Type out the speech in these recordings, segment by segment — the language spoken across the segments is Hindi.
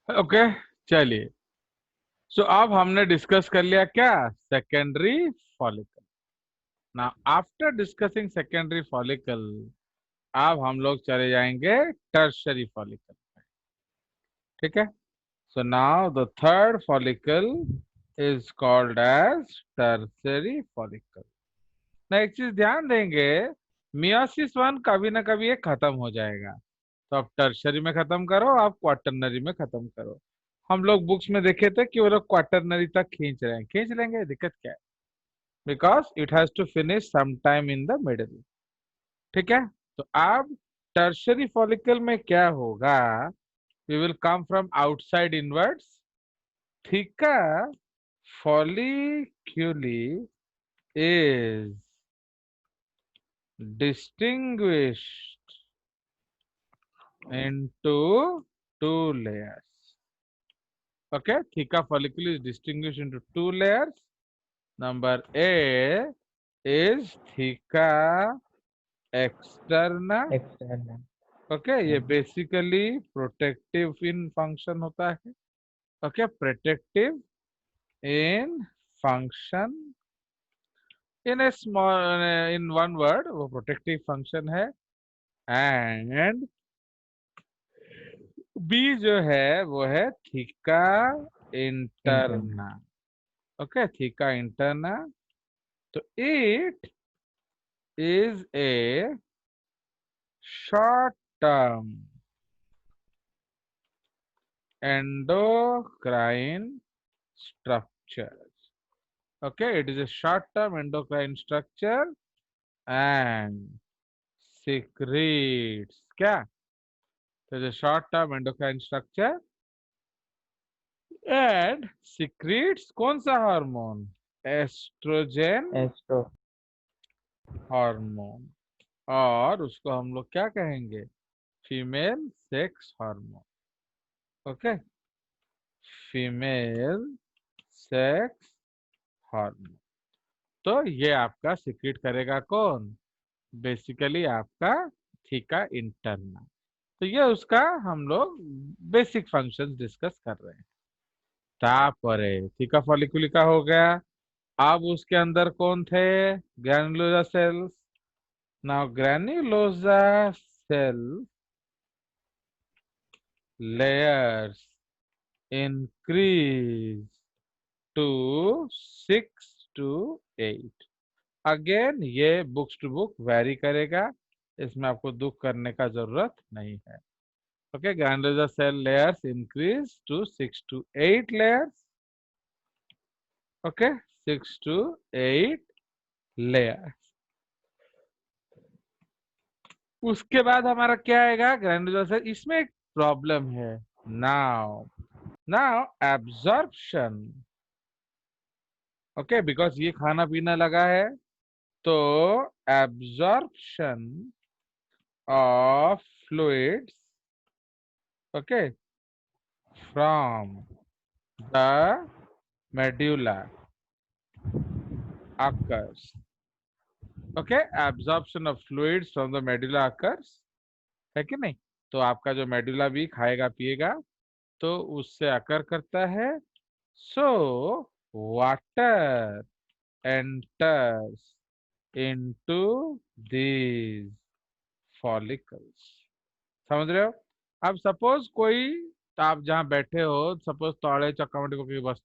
ओके, चलिए। सो अब हमने डिस्कस कर लिया क्या, सेकेंडरी फॉलिकल। ना आफ्टर डिस्कसिंग सेकेंडरी फॉलिकल, अब हम लोग चले जाएंगे टर्शरी फॉलिकल। ठीक है। So now the third follicle is called as tertiary follicle. ना एक चीज ध्यान देंगे, मियोसिस वन कभी ना कभी ये खत्म हो जाएगा। तो आप टर्शरी में खत्म करो, आप क्वाटरनरी में खत्म करो। हम लोग बुक्स में देखे थे कि वो लोग क्वाटरनरी तक खींच रहे हैं, खींच लेंगे, दिक्कत क्या है, because it has to finish some time in the middle. ठीक है। तो अब टर्शरी फॉलिकल में क्या होगा, we will come from outside inwards. Theca folliculi is distinguished into two layers. Okay, theca follicle is distinguished into two layers. Number A is theca externa. External. Okay, ये बेसिकली प्रोटेक्टिव इन फंक्शन होता है। Okay, protective in function, in a small, in one word वो प्रोटेक्टिव फंक्शन है। एंड बी जो है वो है theca internal. Interna. Okay, theca interna. तो it is a short term endocrine structure. Okay, it is a short-term endocrine structure and secretes क्या? It is a short-term endocrine structure and secretes कौन सा हार्मोन? Oestrogen astro. हार्मोन। और उसको हम लोग क्या कहेंगे? Female sex hormone. Okay, female sex hormone. तो ये आपका सीक्रेट करेगा कौन? बेसिकली आपका थीका इंटरना। तो ये उसका हम लोग बेसिक फंक्शंस डिस्कस कर रहे हैं। तापरे थीका फॉलिकुलिका हो गया। अब उसके अंदर कौन थे? Granulosa cells. Now granulosa cell layers increase to 6 to 8। Again ये बुक्स टू बुक वेरी करेगा, इसमें आपको दुख करने का जरूरत नहीं है। Okay, granulosa cell layers increase to 6 to 8 layers. Okay, 6 to 8 layers. उसके बाद हमारा क्या आएगा? Granulosa cell. इसमें एक प्रॉब्लम है। Now now absorption. Okay, because ये खाना पीना लगा है, तो absorption of fluids, okay, from the medulla occurs. Okay, absorption of fluids from the medulla occurs, है कि नहीं? तो आपका जो मेडुला भी खाएगा पिएगा तो उससे अकर करता है। So water enters into these follicles. समझ रहे हो? अब सपोज कोई, तो आप जहाँ बैठे हो, सपोज तले चक्कामटी को बस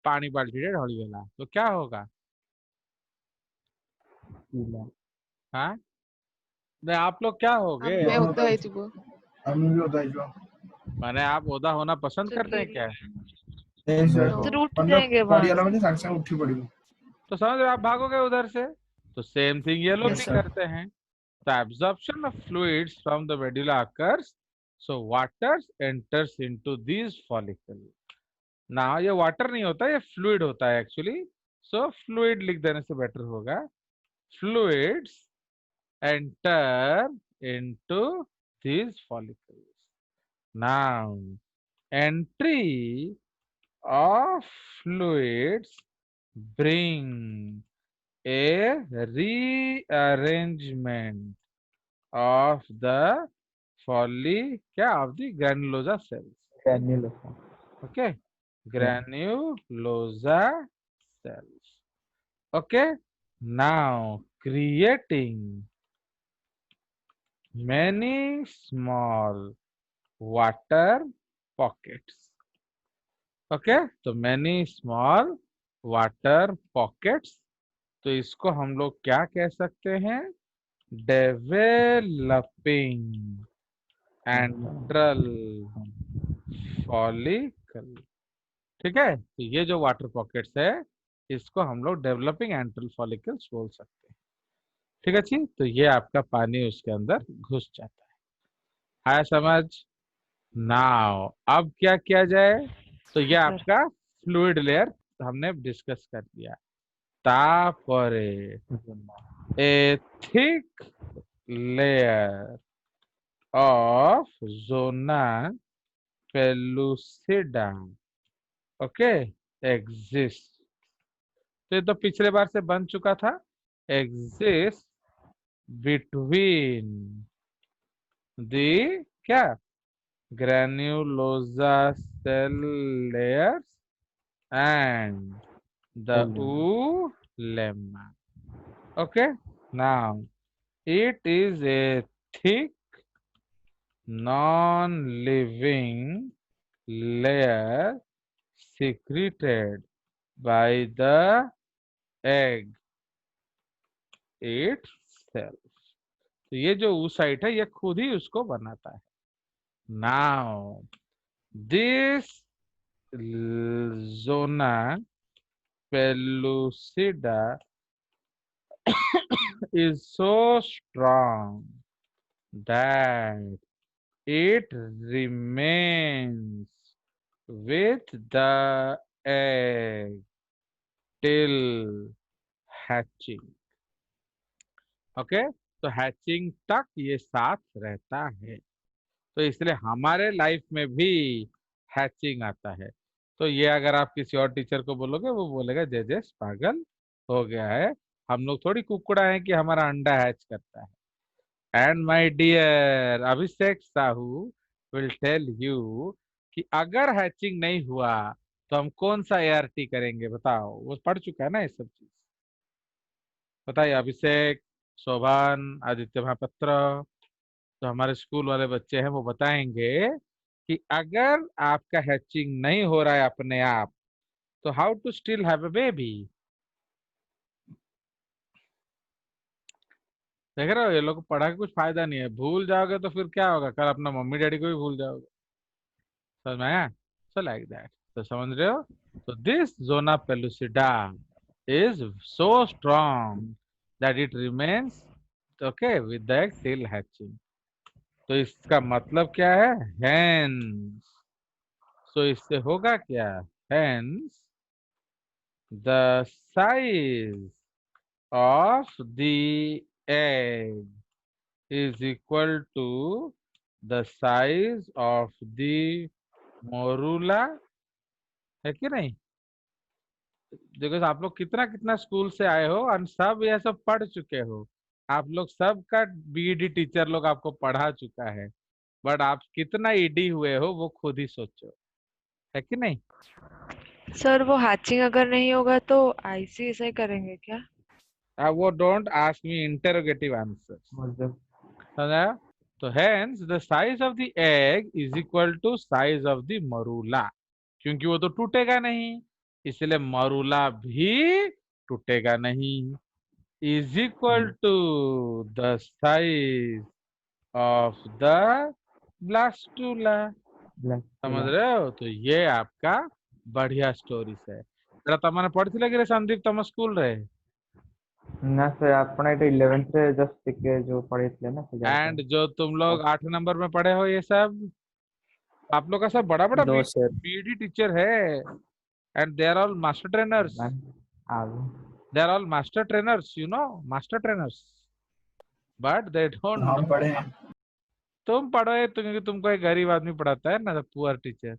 पानी बाल्टी ढलिगला तो क्या होगा? पीला। हाँ, नहीं आप लोग क्या होगे? ଆମେ ଓଦା ହେଇଯିବୁ। ଆମେ ବି ଓଦା ହେଇଯିବ। माने आप ओदा होना पसंद तो करते हैं क्या? फिर उठ जाएंगे वहां गाड़ी से। में साथ साथ उठी पड़ी। तो समझ रहे हो, आप भागोगे उधर से। तो सेम थिंग ये लोग यस भी सर। करते हैं। तो absorption of fluids from the medulla occurs, so water enters into these follicle. ना ये वाटर नहीं होता, ये फ्लूइड होता है एक्चुअली। सो फ्लूइड लिख देने से बेटर होगा। Fluids enter into these follicles. Now, entry of fluids bring a rearrangement of the क्या of the granulosa cells. granulosa. Okay, granulosa cells. Okay, now creating many small water pockets. Okay, तो many small water pockets, तो इसको हम लोग क्या कह सकते हैं? Developing enteral follicle. ठीक है, तो ये जो वाटर पॉकेट्स है इसको हम लोग डेवलपिंग एंट्रल फॉलिकल्स बोल सकते हैं। ठीक है जी, तो ये आपका पानी उसके अंदर घुस जाता है। आया समझ? नाउ अब क्या किया जाए? तो ये सर आपका फ्लूइड लेयर हमने डिस्कस कर लिया। तापरे a thick layer of zona pellucida okay exist. तो ये तो पिछले बार से बन चुका था। एग्जिस्ट बिटवीन दी क्या granulosa cell layers and the oolemma. Okay, now it is a thick non-living layer secreted by the egg itself. तो ये जो oocyte है ये खुद ही उसको बनाता है। Now this zona pellucida is so strong that it remains with the egg till hatching. Okay, तो हैचिंग तक ये साथ रहता है। तो इसलिए हमारे लाइफ में भी हैचिंग आता है। तो ये अगर आप किसी और टीचर को बोलोगे वो बोलेगा जय पागल हो गया है, हम लोग थोड़ी कुकुड़ा है कि हमारा अंडा हैच करता है। And my dear Abhishek Sahu will tell you कि अगर हैचिंग नहीं हुआ तो हम कौन सा ART करेंगे बताओ? वो पढ़ चुका है ना ये सब चीज। बताइए अभिषेक, शोभन, आदित्य महापात्र, तो हमारे स्कूल वाले बच्चे हैं वो बताएंगे कि अगर आपका हैचिंग नहीं हो रहा है अपने आप तो how to still have a baby. देख रहे हो, ये लोग को पढ़ा के कुछ फायदा नहीं है। भूल जाओगे तो फिर क्या होगा? कल अपना मम्मी डैडी को भी भूल जाओगे। समझ में आया? सो लाइक दैट, तो समझ रहे हो? तो this zona pellucida is so strong that it remains okay with the egg till hatching. तो इसका मतलब क्या है? हेंस, तो इससे होगा क्या? Hence the size of the egg is equal to the size of the morula, है कि नहीं? देखो आप लोग कितना कितना स्कूल से आए हो और सब ये सब पढ़ चुके हो। आप लोग सबका BED टीचर लोग आपको पढ़ा चुका है, बट आप कितना ED हुए हो वो खुद ही सोचो, है कि नहीं? सर वो हैचिंग अगर नहीं होगा तो ICSI करेंगे क्या? वो don't ask me interrogative answer, समझा? तो hence the size of the egg is equal to size of the morula, क्योंकि वो तो टूटेगा नहीं इसलिए मरूला भी टूटेगा नहीं, is equal to the size of the blastula. समझ रहे हो? तो ये आपका बढ़िया स्टोरीज है। तेरा तमने पढ़ी कि संदीप तम स्कूल रहे ना सर अपना ये 11th से जस्ट के जो पढ़े थे ना एंड जो तुम लोग 8 नंबर में पढ़े हो ये सब आप लोग का सब बड़ा बड़ा दो सर BED टीचर है and they are all master trainers, they are all master trainers, you know master trainers, but they don't हम नो। पढ़े हैं। तुम पढ़ो है क्योंकि तुमको एक गरीब आदमी पढ़ाता है ना, पुअर टीचर,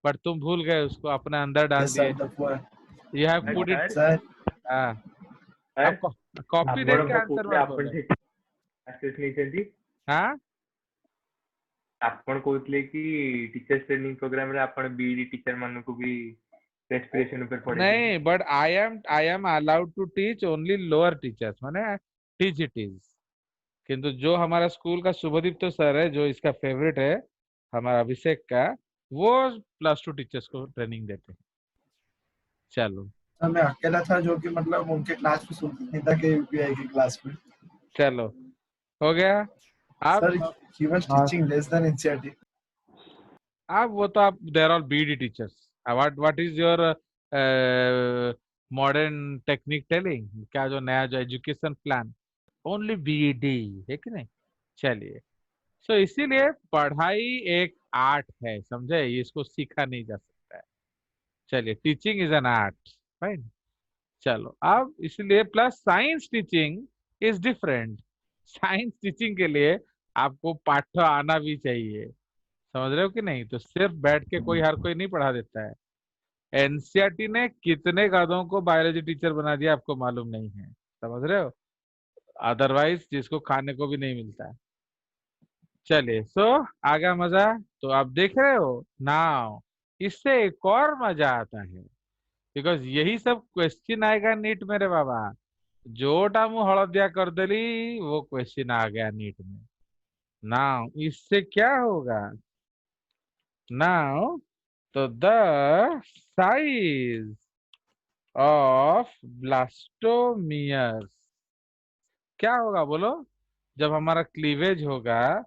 बट तुम भूल गए उसको अपने अंदर डाल यस दिए। Sir, the poor you have put it. Sir. अब कॉपी देख के आंसर मत बोलो। हाँ ଆପଣ କହୁଥିଲେ କି टीचर्स ट्रेनिंग प्रोग्राम रे ଆପଣ बीईडी टीचर ମାନଙ୍କୁ भी रेस्पिरेशन ऊपर पढ़े नहीं, but I am allowed to teach only lower teachers माने टीजीटीज। किंतु जो हमारा स्कूल का शुभदीप्त सर है, जो इसका फेवरेट है हमारा अभिषेक का, वो +2 टीचर्स को ट्रेनिंग देते हैं। चलो सर मैं अकेला था जो कि मतलब उनके क्लास में सुनता नहीं था कि यूपीआई की क्लास में। चलो हो गया। आप सर ही was teaching less than NCERT. वो तो आप they're all BD teachers. What is your modern technique telling, क्या जो नया जो एजुकेशन प्लान, ओनली बीडी है कि नहीं। चलिए, सो इसीलिए पढ़ाई एक आर्ट है, समझे, इसको सीखा नहीं जा सकता है। चलिए, teaching is an art, fine. चलो अब इसलिए plus science teaching is different. Science teaching के लिए आपको पाठ आना भी चाहिए, समझ रहे हो कि नहीं। तो सिर्फ बैठ के कोई हर कोई नहीं पढ़ा देता है। एनसीईआरटी ने कितने गधों को बायोलॉजी टीचर बना दिया आपको मालूम नहीं है, समझ रहे हो। अदरवाइज जिसको खाने को भी नहीं मिलता है। चलिए, सो आगा मजा तो आप देख रहे हो नाउ। इससे एक और मजा आता है, बिकॉज यही सब क्वेश्चन आएगा नीट में रे बाबा। जोटा मुँह हलदिया कर देली वो क्वेश्चन आ गया नीट में। नाउ इससे क्या होगा, नाउ तो द साइज ऑफ ब्लास्टोमियर्स क्या होगा बोलो। जब हमारा क्लीवेज होगा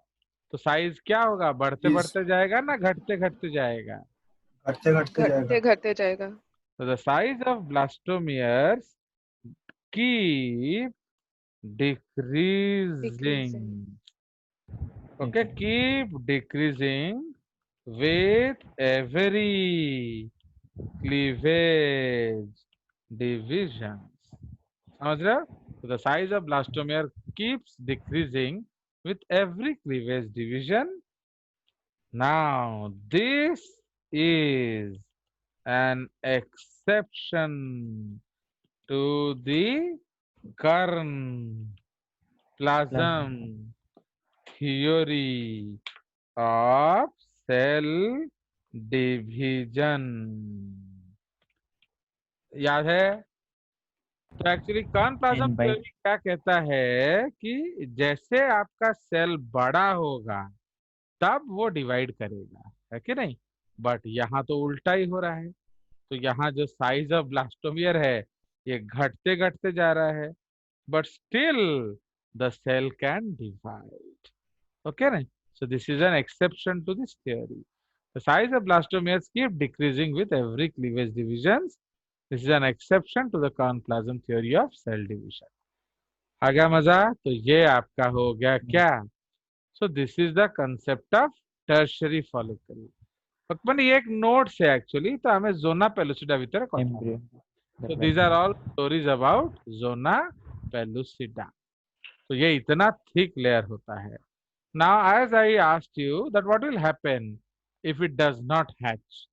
तो साइज क्या होगा, बढ़ते बढ़ते जाएगा ना घटते घटते जाएगा। घटते घटते जाएगा। घटते जाएगा। तो the size of blastomeres keep decreasing. Okay, keep decreasing with every cleavage divisions. समझ रहे हो? So the size of blastomere keeps decreasing with every cleavage division. Now this is an exception to the Kern plasm theory of cell division. याद है? तो एक्चुअली कर्ण प्लाज्म थ्योरी क्या कहता है कि जैसे आपका सेल बड़ा होगा तब वो डिवाइड करेगा, है कि नहीं। बट यहाँ तो उल्टा ही हो रहा है। तो यहाँ जो साइज ऑफ ब्लास्टोमियर है ये घटते घटते जा रहा है, but still the cell can divide. Okay ना। So this is an exception to this theory. The size of blastomeres keep decreasing with every cleavage divisions. This is an exception to the Kern plasm theory of cell division. आ गया मजा? तो ये आपका हो गया क्या? So this is the concept of tertiary follicle. पकपन ये एक नोट्स है एक्चुअली, तो हमें जोना पेलुसिडा भीतर कथा। So these are all stories about zona pellucida. तो ये इतना थिक लेयर होता है। Now, as I asked you that what will happen if it does not hatch,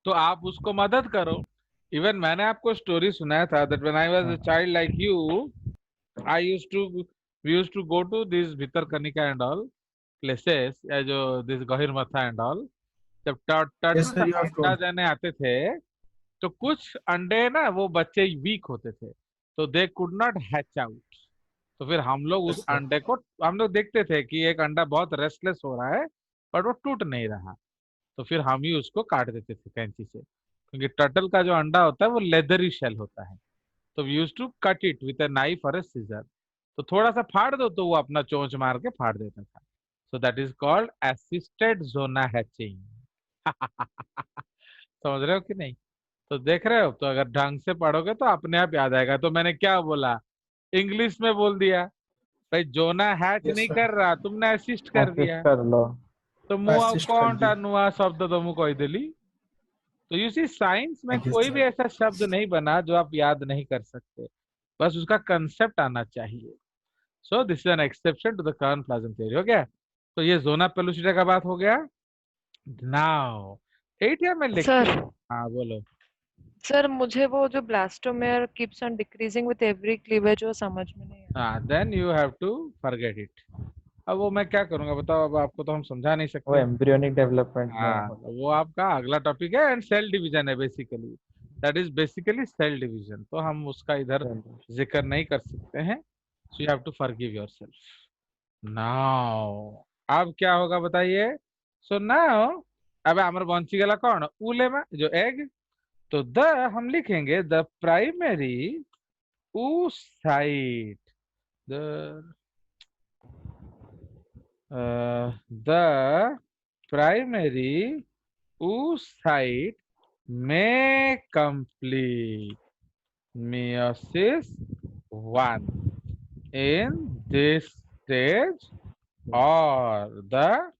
तो आप उसको मदद करो। इवन मैंने आपको स्टोरी सुनाया था that when I was a child like you, we used to go to this Bhitarkanika and all places, या जो this गहिरमथा and all, जब टर्टल अंडा देने आते थे तो कुछ अंडे ना वो बच्चे वीक होते थे, तो they could not hatch out. तो फिर हम लोग उस अंडे को हम लोग देखते थे कि एक अंडा बहुत रेस्टलेस हो रहा है बट वो टूट नहीं रहा, तो फिर हम ही उसको काट देते थे कैंची से, क्योंकि टर्टल का जो अंडा होता है वो लेदरी शेल होता है। तो we used to cut it with a knife और अ सीजर। तो थोड़ा सा फाड़ दो तो वो अपना चोंच मार के फाड़ देता था। So that is called assisted zona hatching. समझ रहे हो कि नहीं? तो देख रहे हो, तो अगर ढंग से पढ़ोगे तो अपने आप याद आएगा। तो मैंने क्या बोला, इंग्लिश में बोल दिया भाई, जोना हैच नहीं कर रहा, तुमने असिस्ट कर दिया। कर लो तो मुआ कौन नुआ शब्द तो मुझे कह दिली। तो यू सी साइंस में कोई भी ऐसा शब्द नहीं बना जो आप याद नहीं कर सकते, बस उसका कंसेप्ट आना चाहिए। So this is an exception to the germ plasm theory. हो गया? तो ये जोना पेलुसिडा का बात हो गया। नाउ 8 में लिख। सर हाँ बोलो। सर मुझे वो जो blastomere keeps on decreasing with every cleavage वो समझ में नहीं आया। हाँ, then you have to forget it. अब वो मैं क्या करूंगा बताओ, अब आपको तो हम समझा नहीं वो सकते। एम्ब्रियोनिक डेवलपमेंट में हाँ, होता वो आपका अगला टॉपिक है, एंड सेल डिवीजन है basically. That is basically cell division, तो हम उसका इधर है। जिक्र नहीं कर सकते हैं। So you have to forgive yourself now. अब क्या होगा बताइए। सो नाउ, अब अमर बंची गला कौन उले में जो एग, तो द हम लिखेंगे the primary oocyte, the the primary oocyte may complete meiosis 1 in this stage or the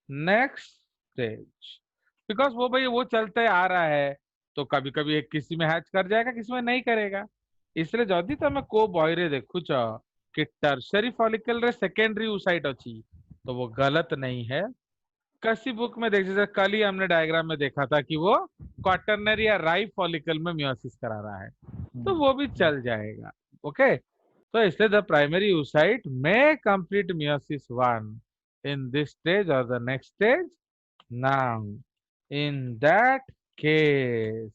next stage, because वो भाई वो चलते आ रहा है, तो कभी कभी एक किसी में हैच कर जाएगा, किसी में नहीं करेगा। इसलिए जदि तुम को बॉयरे देखुच कि टर्सरी फॉलिकल रे सेकेंडरी oocyte अच्छी, तो वो गलत नहीं है। किसी बुक में देख, जैसे कल ही हमने डायग्राम में देखा था कि वो क्वाटरनरी या राइप फॉलिकल में मियोसिस करा रहा है, तो वो भी चल जाएगा। ओके, तो इसलिए the primary oocyte may complete meiosis 1 in this stage or the next stage. Now, in that case,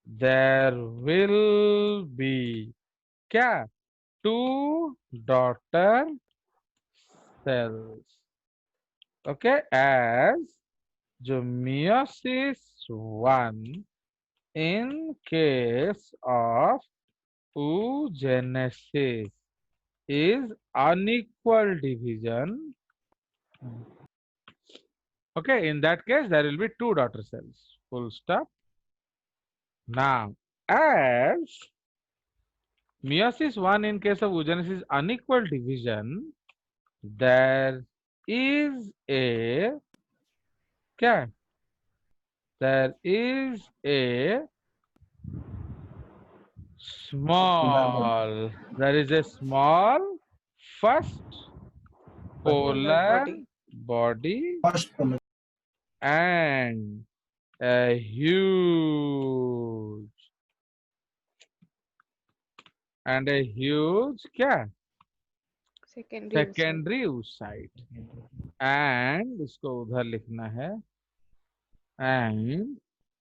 there will be क्या, two daughter cells. Okay, as जो meiosis 1 in case of oogenesis is unequal division. Okay, in that case there will be two daughter cells. Full stop. Now, as meiosis 1 in case of oogenesis is unequal division, there is a क्या, there is a small, there is a small first polar body first polar and a huge क्या, secondary oocyte, and इसको उधर लिखना है, and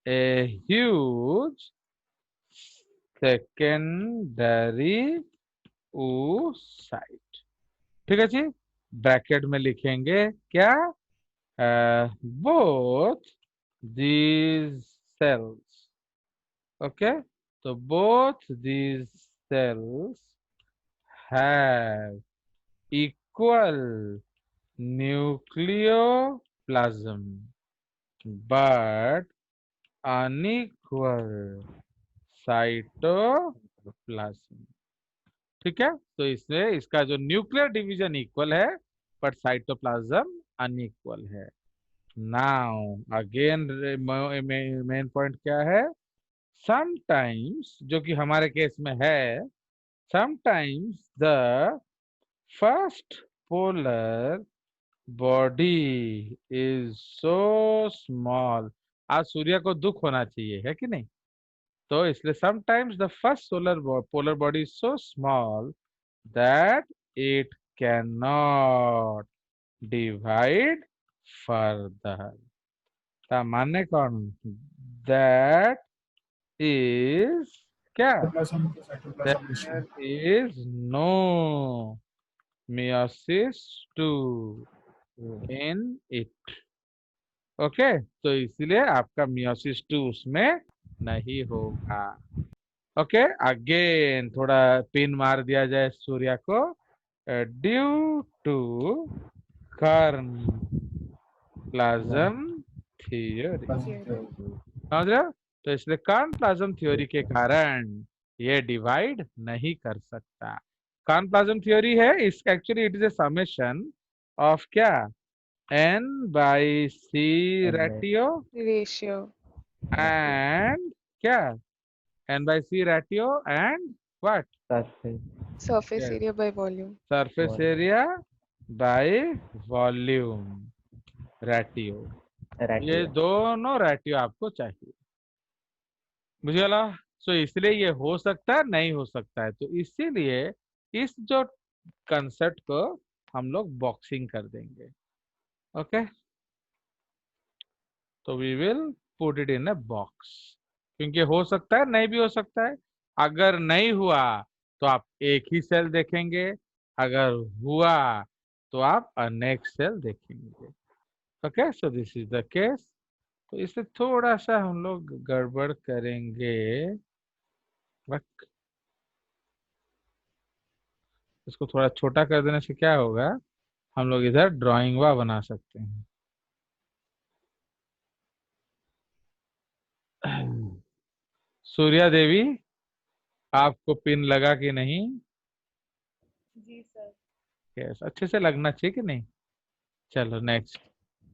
a huge secondary oocyte। ठीक है जी, ब्रैकेट में लिखेंगे क्या, both these cells। ओके, तो both these cells have equal nucleoplasm but unequal cytoplasm। ठीक है, तो इसमें इसका जो न्यूक्लियर डिवीजन इक्वल है बट साइटोप्लाज्म अनइक्वल है। नाउ अगेन मेन पॉइंट क्या है, समटाइम्स, जो कि हमारे केस में है, sometimes the first polar body is so small. आज सूर्य को दुख होना चाहिए, है कि नहीं, तो इसलिए sometimes the first polar body is so small that it cannot divide further। ता माने कौन, that is क्या, there is no meiosis 2 in it। Okay, तो इसलिए आपका meiosis 2 उसमें नहीं होगा। ओके, अगेन थोड़ा पिन मार दिया जाए सूर्य को, ड्यू टू कर्न प्लाज्म थियोरी, समझ रहे हो, तो इसलिए कर्न प्लाज्म थ्योरी के कारण ये डिवाइड नहीं कर सकता। कर्न प्लाज्म थ्योरी है इस, actually it is A summation of क्या, n by c ratio and क्या, n by c ratio and what, surface Yes. area by volume। surface area by volume ratio। ये दोनों रेटियो आपको चाहिए। बुझला। सो इसलिए ये हो सकता है नहीं हो सकता है, तो इसीलिए इस जो कंसेप्ट को हम लोग बॉक्सिंग कर देंगे। ओके, तो we will put it in a box, क्योंकि हो सकता है नहीं भी हो सकता है। अगर नहीं हुआ तो आप एक ही सेल देखेंगे, अगर हुआ तो आप नेक्स्ट सेल देखेंगे। Okay, so this is the case. तो इसे थोड़ा सा हम लोग गड़बड़ करेंगे। बट इसको थोड़ा छोटा कर देने से क्या होगा, हम लोग इधर ड्राइंग वा बना सकते हैं। सूर्या देवी, आपको पिन लगा कि नहीं? जी सर। यस, अच्छे से लगना चाहिए कि नहीं। चलो नेक्स्ट।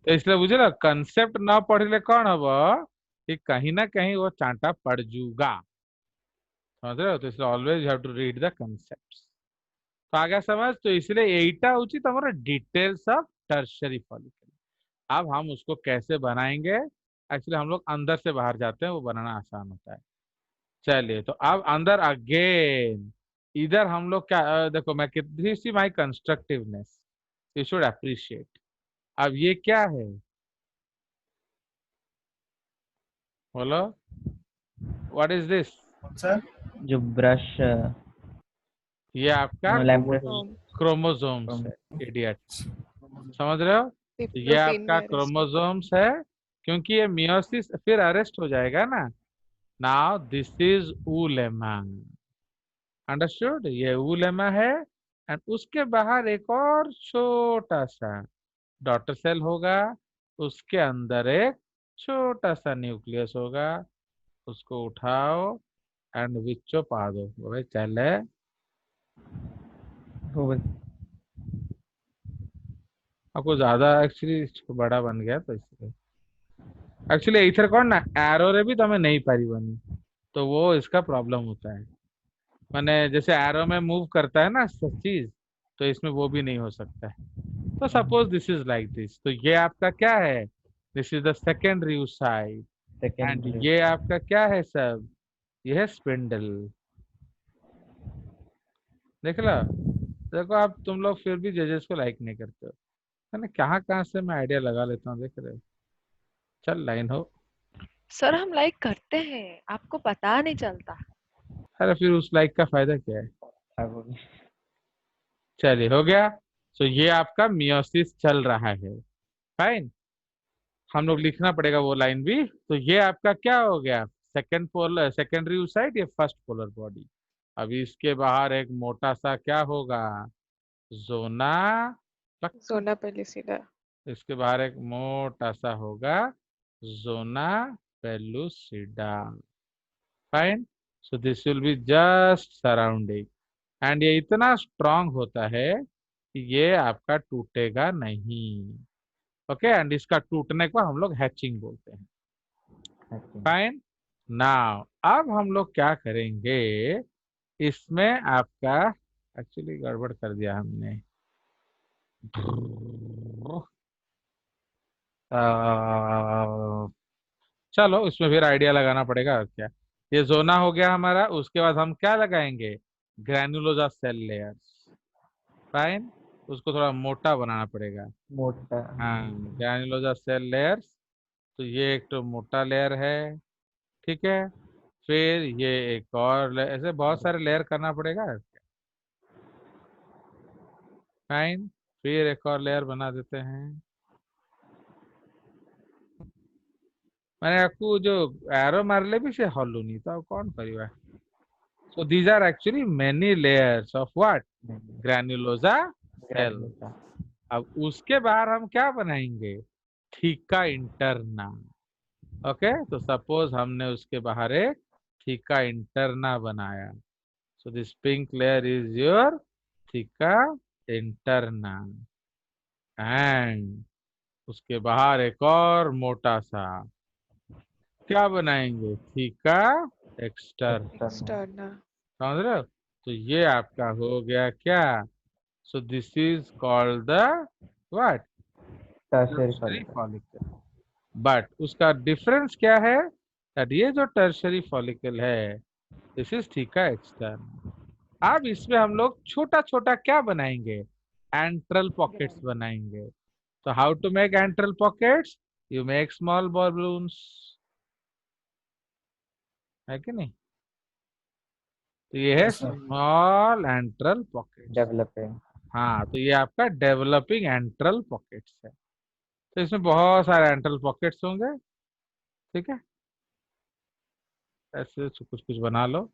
तो इसलिए बुझे ना, कंसेप्ट ना पढ़ले कौन हब कि कहीं ना कहीं वो चांटा पड़ जूगा, समझ रहे हो। तो इसलिए always you have to read the concept. तो आगे समझ, तो इसलिए एटा उचित हमारा डिटेल्स ऑफ टर्शरी फॉलिकल। अब हम उसको कैसे बनाएंगे, एक्चुअली हम लोग अंदर से बाहर जाते हैं, वो बनाना आसान होता है। चलिए, तो अब अंदर अगेन, इधर हम लोग क्या देखो, मैं कितनी सी माई कंस्ट्रक्टिवनेस, यू शुड अप्रिशिएट। अब ये क्या है, बोलो, व्हाट इज दिस? कौन सा? जो ब्रश ये आपका लैम्प क्रोमोसोम्स है, इडियट, समझ रहे हो। तो ये प्रोटीन आपका में क्रोमोसोम्स है, क्योंकि ये मियोसिस फिर अरेस्ट हो जाएगा ना। नाउ दिस इज ऊलेमा, अंडरस्टूड। ये ऊलेमा है, एंड उसके बाहर एक और छोटा सा डॉटर सेल होगा, उसके अंदर एक छोटा सा न्यूक्लियस होगा। उसको उठाओ एंड विचो पा दो, भाई चले। हो बस आपको ज्यादा एक्चुअली बड़ा बन गया, तो इसलिए एक्चुअली इधर कौन ना एरो रे भी तुम्हें नहीं पारी बनी, तो वो इसका प्रॉब्लम होता है। माने जैसे एरो में मूव करता है ना सब चीज, तो इसमें वो भी नहीं हो सकता है। तो suppose this is like this, तो ये आपका क्या है, this is the secondary side, and secondary. ये आपका क्या है सब, ये है स्पिंडल। देख लो, देखो आप तुम लोग फिर भी जजेस को लाइक नहीं करते हो, मैंने कहाँ कहाँ से मैं आइडिया लगा लेता हूँ, देख रहे हो। चल लाइन हो। सर हम लाइक करते हैं, आपको पता नहीं चलता। अरे फिर उस लाइक का फायदा क्या है। चलिए, हो गया। तो ये आपका मियोसिस चल रहा है, फाइन। हम लोग लिखना पड़ेगा वो लाइन भी। तो ये आपका क्या हो गया, सेकेंड पोलर सेकेंडरी साइड, ये फर्स्ट पोलर बॉडी। अभी इसके बाहर एक मोटा सा क्या होगा, जोना। सोना पेलिसिडा। इसके बाहर एक मोटा सा होगा zona pellucida, fine. So this will be just surrounding, and ये इतना स्ट्रांग होता है कि ये आपका टूटेगा नहीं। ओके, एंड इसका टूटने को हम लोग हैचिंग बोलते हैं, फाइन। नाउ अब हम लोग क्या करेंगे, इसमें आपका एक्चुअली गड़बड़ कर दिया हमने। चलो इसमें फिर आइडिया लगाना पड़ेगा और क्या। ये जोना हो गया हमारा, उसके बाद हम क्या लगाएंगे, ग्रैन्युलोजा सेल लेयर्स, फाइन। उसको थोड़ा मोटा बनाना पड़ेगा। मोटा। हाँ, ग्रैन्युलोजा सेल लेयर्स। तो ये एक तो मोटा लेयर है, ठीक है। फिर ये एक और ऐसे बहुत सारे लेयर करना पड़ेगा, फाइन। फिर एक और लेयर बना देते हैं। मैंने आपको जो एरो मारले भी से हल्लू नहीं था, कौन करिए। So these are actually many layers of what, granulosa cell. अब उसके बाहर हम क्या बनाएंगे, थीका इंटरना। ओके, तो सपोज हमने उसके बाहर एक थीका इंटरना बनाया, so this pink layer is your theca interna, and उसके बाहर एक और मोटा सा क्या बनाएंगे, थीका एक्सटर्ना, एक्सटर्नल। समझ रहे हो। तो ये आपका हो गया क्या, सो this is called the what, tertiary tertiary follicle. Follicle. But उसका डिफरेंस क्या है, दैट ये जो टर्शरी फॉलिकल है दिस इज थीका एक्सटर्न। अब इसमें हम लोग छोटा छोटा क्या बनाएंगे, एंट्रल पॉकेट्स बनाएंगे। तो how to make antral pockets, you make small balloons, है कि नहीं। तो ये है Yes, sir. Small antral pockets. Developing. हाँ, तो ये आपका डेवलपिंग एंट्रल पॉकेट्स है। तो इसमें बहुत सारे एंट्रल पॉकेट्स होंगे, ठीक है। ऐसे कुछ कुछ बना लो।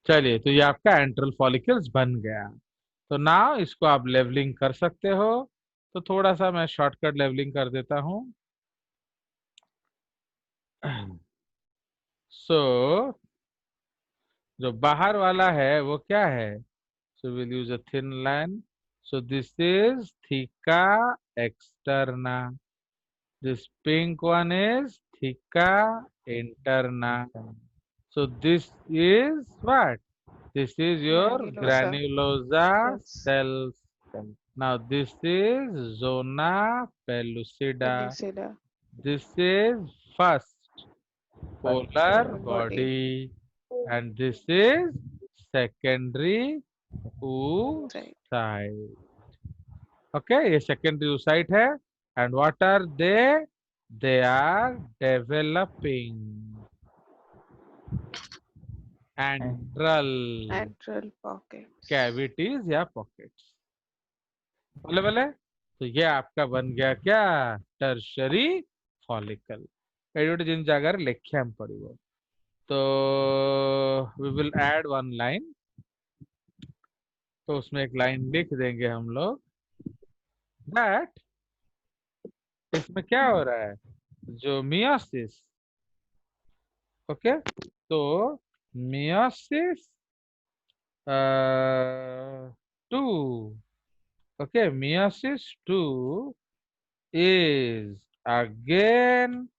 चलिए, तो ये आपका एंट्रल फॉलिकल्स बन गया। तो नाउ इसको आप लेवलिंग कर सकते हो। तो थोड़ा सा मैं शॉर्टकट लेवलिंग कर देता हूं। सो जो बाहर वाला है वो क्या है, so will use a thin line. So this is theca externa, this pink one is theca interna. So this is what? This is your Granulosa. granulosa Cells. cells. Now this is zona pellucida. Pellucida. This is first polar Polar body. body, and this is secondary Right. oocyte. Okay, ये secondary oocyte है. And what are they? They are developing antral Antral pockets. cavities या pockets. बोले बोले, तो ये आपका बन गया क्या, टर्शरी फॉलिकल। एडोटे जिन जागर लेख्याम पड़िबो। तो we will add one line. तो उसमें एक लाइन लिख देंगे हम लोग दैट इसमें क्या हो रहा है, जो मियोसिस, ओके, तो meiosis 2, okay, meiosis 2 is again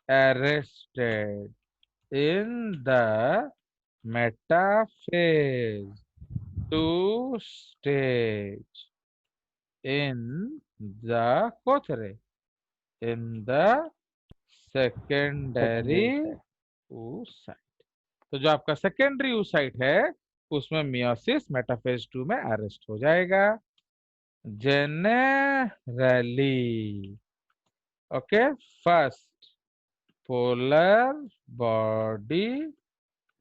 arrested in the metaphase 2 stage in the kothare, in the secondary oocyte। तो जो आपका सेकेंडरी oocyte है उसमें मियोसिस मेटाफेज 2 में अरेस्ट हो जाएगा। Generally, okay, first polar body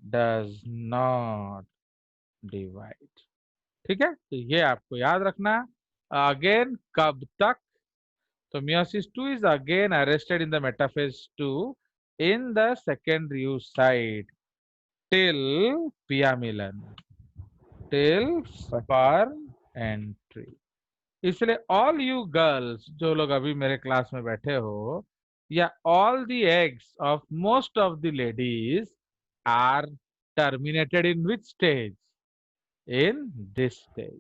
does not divide, ठीक है। तो ये आपको याद रखना। अगेन कब तक, तो meiosis 2 is again arrested in the metaphase 2 in the secondary oocyte till Piamilan, till sperm entry। इसलिए ऑल यू गर्ल्स जो लोग अभी मेरे क्लास में बैठे हो, या all the eggs of most of the ladies are terminated in which stage, in this stage.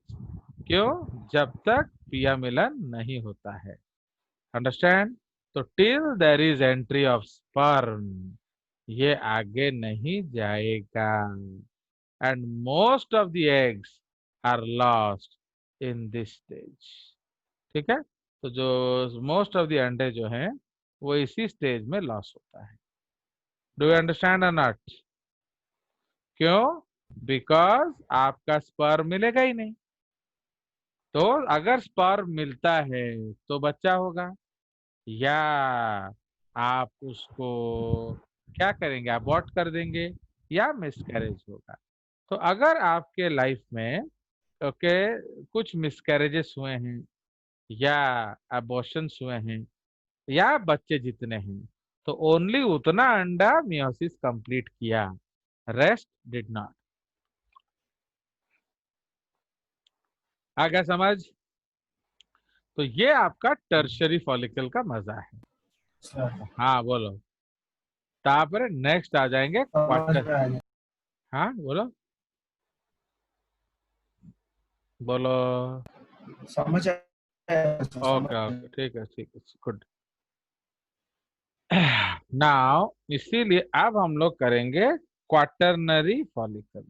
क्यों, जब तक पिया मिलन नहीं होता है। अंडरस्टैंड। तो till there is entry of sperm, ये आगे नहीं जाएगा। And most of the eggs are lost in this stage, ठीक है। तो जो मोस्ट ऑफ द अंडे जो हैं वो इसी स्टेज में लॉस होता है। डू यू अंडरस्टैंड और नॉट। क्यों, बिकॉज आपका स्पर्म मिलेगा ही नहीं। तो अगर स्पर्म मिलता है तो बच्चा होगा, या आप उसको क्या करेंगे, अबॉर्ट कर देंगे, या मिसकैरेज होगा। तो अगर आपके लाइफ में ओके कुछ मिसकैरेजेस हुए हैं, या अबॉर्शंस हुए हैं, या बच्चे जितने हैं, तो ओनली उतना अंडा मियोसिस कंप्लीट किया, रेस्ट डिड नॉट। आ गया समझ। तो ये आपका टर्शरी फॉलिकल का मजा है। sir. हाँ बोलो, तापर नेक्स्ट आ जाएंगे समझ क्वार्टर। में आ गया। हाँ बोलो बोलो। समझ आया, sir, समझ ओके आया। ओके, ठीक है गुड। नाउ इसीलिए अब हम लोग करेंगे quaternary follicle.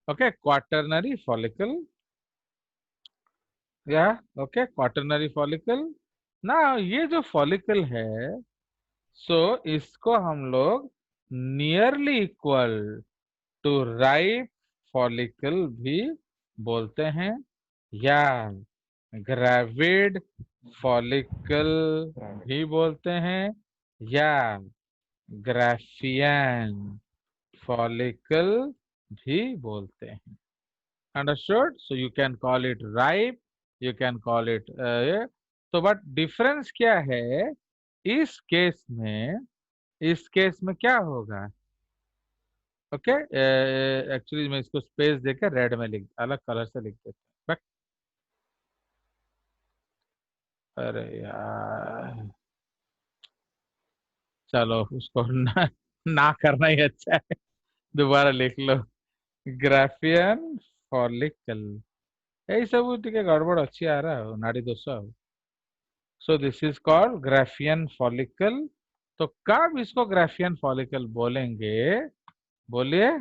Okay, quaternary follicle या ओके क्वाटरनरी फॉलिकल ना। ये जो फॉलिकल है सो इसको हम लोग nearly equal to ripe follicle भी बोलते हैं या ग्रेविड फॉलिकल भी बोलते हैं या ग्राफियन फॉलिकल भी बोलते हैं। Understood? So you can call it ripe, you can call it तो बट डिफरेंस क्या है इस केस में? इस केस में क्या होगा? ओके एक्चुअली मैं इसको स्पेस देकर रेड में लिख अलग कलर से लिख देता हूँ। अरे यार चलो उसको ना करना ही अच्छा है, दोबारा लिख लो। ग्राफियन फॉलिकल यही सब टिके गड़बड़ अच्छी आ रहा है नाड़ी दोष। सो this is called Graafian follicle. तो कब इसको ग्राफियन फॉलिकल बोलेंगे? बोलिए।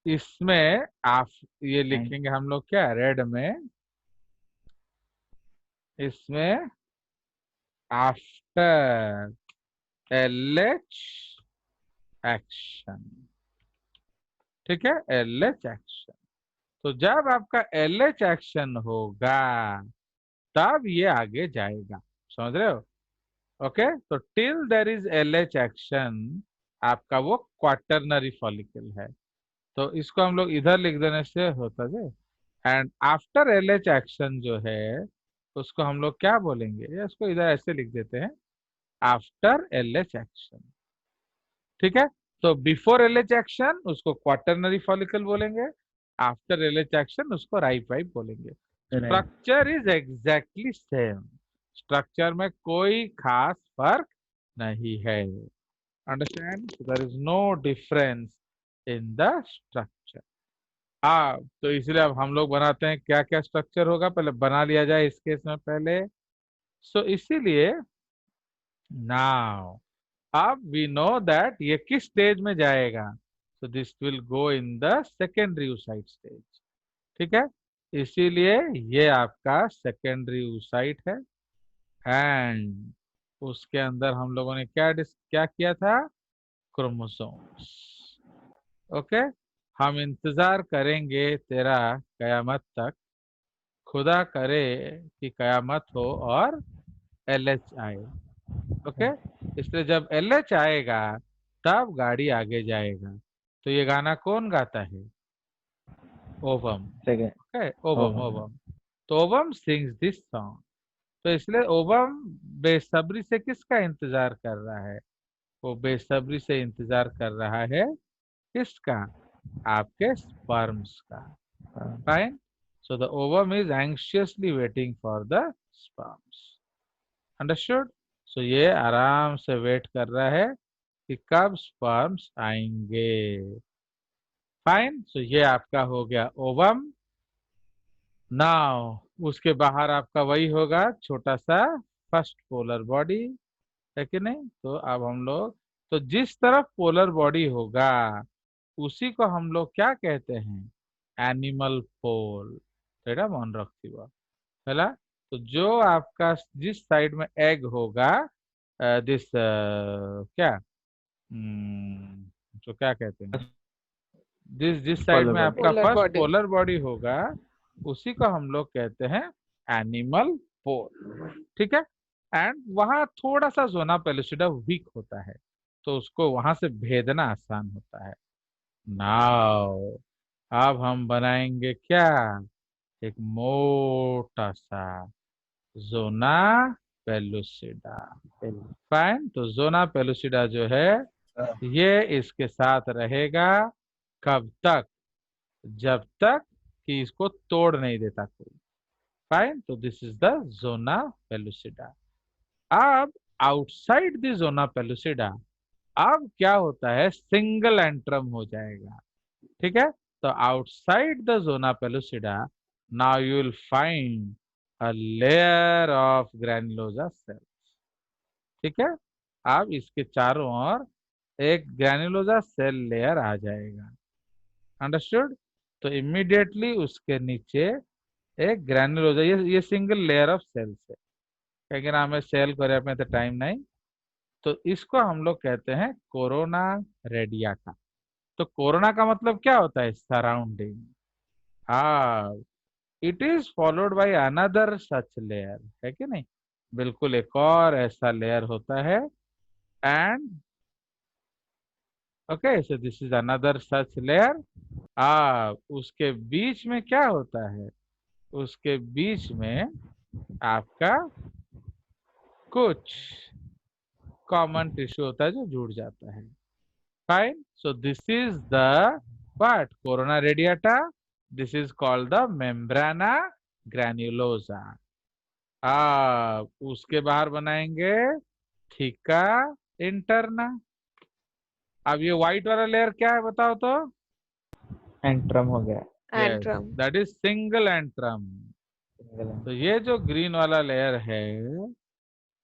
इसमें आप ये लिखेंगे हम लोग क्या रेड में, इसमें आफ्टर LH एक्शन। ठीक है, LH एक्शन। तो जब आपका LH एक्शन होगा तब ये आगे जाएगा, समझ रहे हो? ओके तो till there is LH action आपका वो क्वाटरनरी फॉलिकल है। तो इसको हम लोग इधर लिख देने से होता है। एंड आफ्टर LH एक्शन जो है उसको हम लोग क्या बोलेंगे? या इसको इधर ऐसे लिख देते हैं आफ्टर LH एक्शन। ठीक है, तो बिफोर LH एक्शन उसको क्वाटरनरी फॉलिकल बोलेंगे, आफ्टर LH एक्शन उसको राइप वाइप बोलेंगे। Structure is exactly same, structure में कोई खास फर्क नहीं है। Understand? There is no difference in the structure. हाँ तो इसलिए अब हम लोग बनाते हैं क्या क्या स्ट्रक्चर होगा पहले बना लिया जाए इस केस में पहले। सो इसीलिए नाउ अब वी नो दैट ये किस स्टेज में जाएगा। सो this will go in the secondary oocyte stage. ठीक है, इसीलिए ये आपका सेकेंडरी oocyte है। एंड उसके अंदर हम लोगों ने क्या किया था? क्रोमोसोम्स। ओके हम इंतजार करेंगे तेरा कयामत तक, खुदा करे कि कयामत हो और LH आए। ओके इसलिए जब LH आएगा तब गाड़ी आगे जाएगा। तो ये गाना कौन गाता है? ओबम। ओके ओबम ओबम। तो ओबम सिंग्स दिस सॉन्ग। तो इसलिए ओबम बेसब्री से किसका इंतजार कर रहा है? वो बेसब्री से इंतजार कर रहा है किसका? आपके स्पर्म्स का। Fine. So the ovum is anxiously waiting for the sperms. Understood? सो ये आराम से वेट कर रहा है कि कब स्पर्म्स आएंगे। फाइन। सो ये आपका हो गया ओवम। नाउ उसके बाहर आपका वही होगा छोटा सा फर्स्ट पोलर बॉडी, है कि नहीं? तो अब हम लोग तो जिस तरफ पोलर बॉडी होगा उसी को हम लोग क्या कहते हैं? एनिमल पोल। एटा मन रखिबा हैला। तो जो आपका जिस साइड में एग होगा दिस क्या जो क्या कहते हैं जिस साइड में आपका polar first body. Polar body होगा उसी को हम लोग कहते हैं एनिमल पोल। ठीक है, एंड वहां थोड़ा सा जोना पेलुसिडा वीक होता है तो उसको वहां से भेदना आसान होता है। नाउ अब हम बनाएंगे क्या? एक मोटा सा जोना पेलुसिडा। फाइन। तो जोना पेलुसिडा जो है ये इसके साथ रहेगा कब तक? जब तक कि इसको तोड़ नहीं देता कोई। फाइन। तो this is the zona pellucida. अब आउटसाइड द जोना पेलुसिडा अब क्या होता है? सिंगल एंट्रम हो जाएगा। ठीक है, तो outside the zona pellucida now you will find a layer of granulosa cells. ठीक है, अब इसके चारों ओर एक ग्रैन्युलोसा सेल लेयर आ जाएगा। अंडरस्टूड? तो इमीडिएटली उसके नीचे एक ग्रैन्युलोसा, ये सिंगल लेयर ऑफ सेल्स है। कहीं ना हमें सेल करे पे तो टाइम नहीं, तो इसको हम लोग कहते हैं कोरोना रेडियाटा। तो कोरोना का मतलब क्या होता है? सराउंडिंग। हाँ, it is followed by another such layer, है कि नहीं? बिल्कुल एक और ऐसा लेयर होता है। And okay, so this is another such layer. उसके बीच में क्या होता है? उसके बीच में आपका कुछ कॉमन टिश्यू होता है जो जुड़ जाता है। Fine, so this is the what? Corona radiata. This is called the membrana granulosa. उसके बाहर बनाएंगे थीका इंटरना। अब ये व्हाइट वाला लेयर क्या है बताओ तो? एंट्रम हो गया। Yes, antrum. That is single antrum. तो ये जो ग्रीन वाला लेयर है,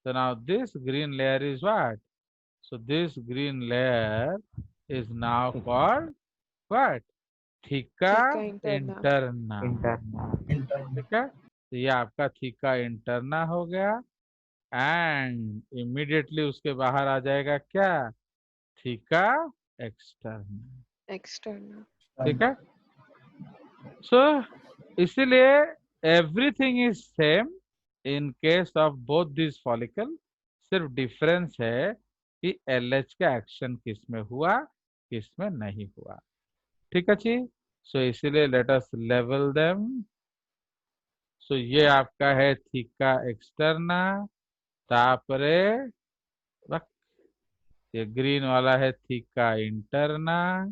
so now this green layer is what? So this green layer is now called what? Thica theca interna. interna। Interna. Intern. ठीक है, तो ये आपका थीका इंटरना हो गया। एंड इमीडिएटली उसके बाहर आ जाएगा क्या? Theca externa. एक्सटर्नल। ठीक है, सो इसीलिए everything is same in case of both this follicle. सिर्फ डिफरेंस है कि एलएच का एक्शन किस में हुआ, किस में नहीं हुआ। ठीक है जी, सो इसीलिए लेट अस लेवल देम। सो ये आपका है थीका एक्सटर्ना, तापरे ये ग्रीन वाला है थीका इंटरना,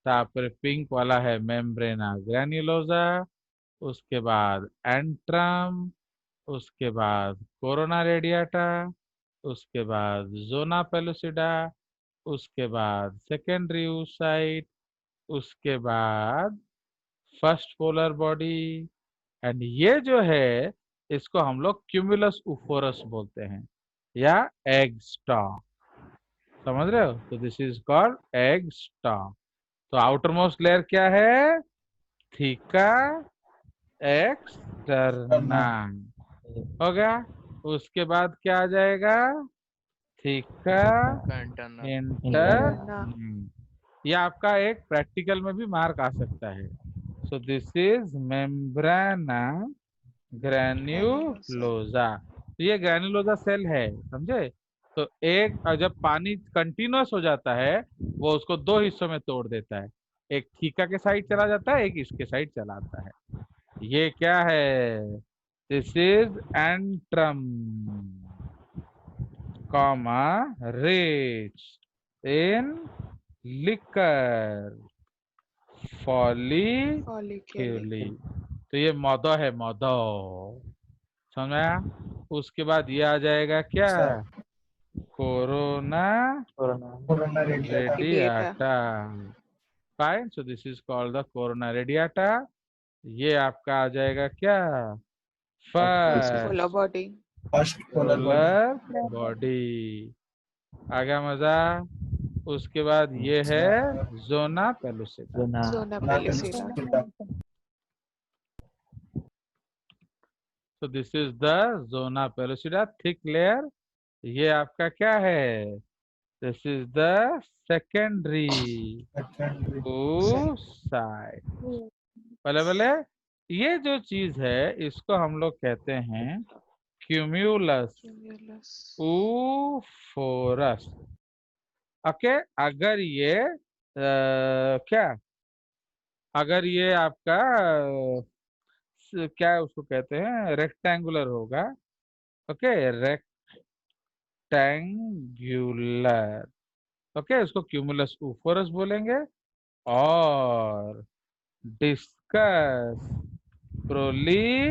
तापरे पिंक वाला है मेम्ब्रेना ग्रैन्युलोसा, उसके बाद एंट्रम, उसके बाद कोरोना रेडियाटा, उसके बाद जोना पेलुसिडा, उसके बाद सेकेंडरी oocyte, उसके बाद फर्स्ट पोलर बॉडी। एंड ये जो है इसको हम लोग क्यूमुलस उफोरस बोलते हैं या एग स्टॉक। समझ रहे हो? तो this is called egg stock. तो आउटर मोस्ट लेयर क्या है? Theca externa. हो गया। उसके बाद क्या आ जाएगा? Theca internal. इंटरना। इंटर। ये आपका एक प्रैक्टिकल में भी मार्क आ सकता है। So this is membrana granulosa. तो ये ग्रैन्युलोसा सेल है, समझे? तो एक जब पानी कंटिन्यूअस हो जाता है, वो उसको दो हिस्सों में तोड़ देता है। एक थीका के साइड चला जाता है, एक इसके साइड चला आता है। ये क्या है? This is antrum comma rich in liquor follicle. Folliculi. तो ये मौदो है, मौदो। समझ में आया? उसके बाद ये आ जाएगा क्या? Corona corona. Corona radiata. Radiata. Radiata. Fine, so this is called the corona radiata. ये आपका आ जाएगा क्या? First first polar body. First polar body. Polar body. आ गया मजा? उसके बाद ये है जोना पेलुसिटा। जोना। जोना ना पेलुसिडा। तो this is the zona pellucida thick layer. ये आपका क्या है? This is the secondary secondary. oocyte। पहले पहले ये जो चीज है इसको हम लोग कहते हैं क्यूम्यूलस क्यूमुलस। ऊफोरस। ओके, अगर ये क्या, अगर ये आपका क्या उसको कहते हैं, रेक्टेंगुलर होगा। Okay, rectangular. ओके, उसको क्यूमुलस ऊफोरस बोलेंगे। और डिस्कस प्रोली